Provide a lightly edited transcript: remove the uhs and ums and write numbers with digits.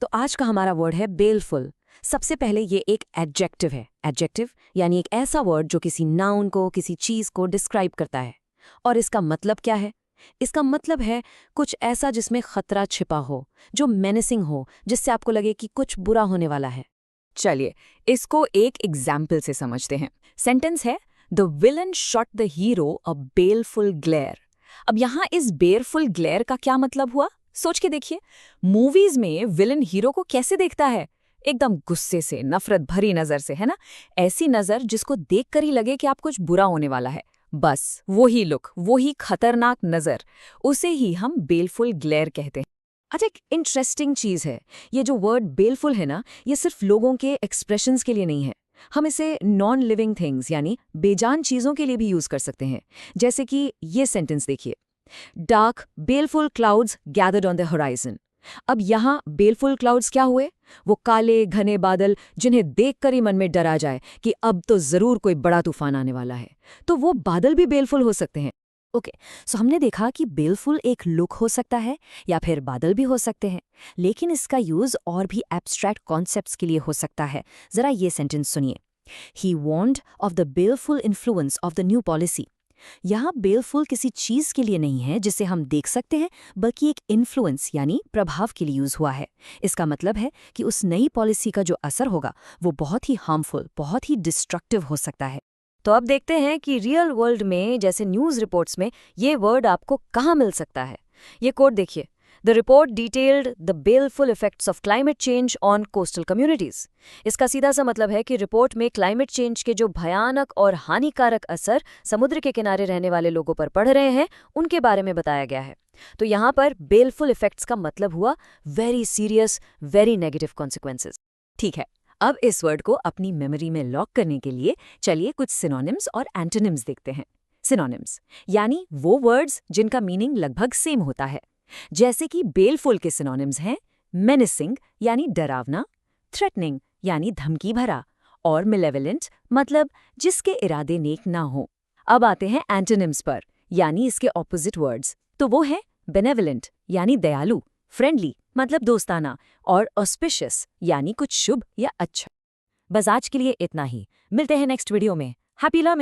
तो आज का हमारा वर्ड है बेलफुल। सबसे पहले ये एक एडजेक्टिव है। एडजेक्टिव यानी एक ऐसा वर्ड जो किसी नाउन को, किसी चीज को डिस्क्राइब करता है। और इसका मतलब क्या है? इसका मतलब है कुछ ऐसा जिसमें खतरा छिपा हो, जो मेनेसिंग हो, जिससे आपको लगे कि कुछ बुरा होने वाला है। चलिए इसको एक एग्जाम्पल से समझते हैं। सेंटेंस है, the villain shot the hero a baleful glare. अब यहाँ इस बेलफुल ग्लेयर का क्या मतलब हुआ, सोच के देखिए। मूवीज में विलन हीरो को कैसे देखता है? एकदम गुस्से से, नफरत भरी नजर से, है ना? ऐसी नजर जिसको देखकर ही लगे कि आप कुछ बुरा होने वाला है। बस वही लुक, वही खतरनाक नजर, उसे ही हम बेलफुल ग्लेयर कहते हैं। अच्छा, एक इंटरेस्टिंग चीज है, ये जो वर्ड बेलफुल है ना, ये सिर्फ लोगों के एक्सप्रेशंस के लिए नहीं है। हम इसे नॉन लिविंग थिंग्स यानी बेजान चीजों के लिए भी यूज कर सकते हैं। जैसे कि ये सेंटेंस देखिए, dark baleful clouds gathered on the horizon. अब यहाँ बेलफुल क्लाउड्स क्या हुए? वो काले घने बादल जिन्हें देखकर ही मन में डर आ जाए कि अब तो जरूर कोई बड़ा तूफान आने वाला है। तो वो बादल भी बेलफुल हो सकते हैं। ओके, सो हमने देखा कि बेलफुल एक लुक हो सकता है या फिर बादल भी हो सकते हैं, लेकिन इसका यूज और भी एब्स्ट्रैक्ट कॉन्सेप्ट्स के लिए हो सकता है। जरा ये सेंटेंस सुनिए, he warned of the baleful influence of the new policy. यहाँ बेलफुल किसी चीज के लिए नहीं है जिसे हम देख सकते हैं, बल्कि एक इन्फ्लुएंस यानी प्रभाव के लिए यूज हुआ है। इसका मतलब है कि उस नई पॉलिसी का जो असर होगा वो बहुत ही हार्मफुल, बहुत ही डिस्ट्रक्टिव हो सकता है। तो अब देखते हैं कि रियल वर्ल्ड में, जैसे न्यूज रिपोर्ट्स में, ये वर्ड आपको कहाँ मिल सकता है। ये कोट देखिए, the report detailed the baleful effects of climate change on coastal communities. इसका सीधा सा मतलब है कि रिपोर्ट में क्लाइमेट चेंज के जो भयानक और हानिकारक असर समुद्र के किनारे रहने वाले लोगों पर पड़ रहे हैं, उनके बारे में बताया गया है। तो यहाँ पर बेलफुल इफेक्ट्स का मतलब हुआ very serious, very negative consequences. ठीक है, अब इस वर्ड को अपनी मेमोरी में लॉक करने के लिए चलिए कुछ सिनोनिम्स और एंटोनिम्स देखते हैं। सिनोनिम्स यानी वो वर्ड्स जिनका मीनिंग लगभग सेम होता है। जैसे कि बेलफुल के सिनोनिम्स हैं मेनेसिंग यानी डरावना, थ्रेटनिंग यानी धमकी भरा, और मिलेवलेंट मतलब जिसके इरादे नेक ना हो। अब आते हैं एंटोनिम्स पर, यानी इसके ऑपोजिट वर्ड्स। तो वो है बेनेवलेंट यानी दयालु, फ्रेंडली मतलब दोस्ताना, और ऑस्पिशियस यानी कुछ शुभ या अच्छा। बस आज के लिए इतना ही। मिलते हैं नेक्स्ट वीडियो में। Happy learning.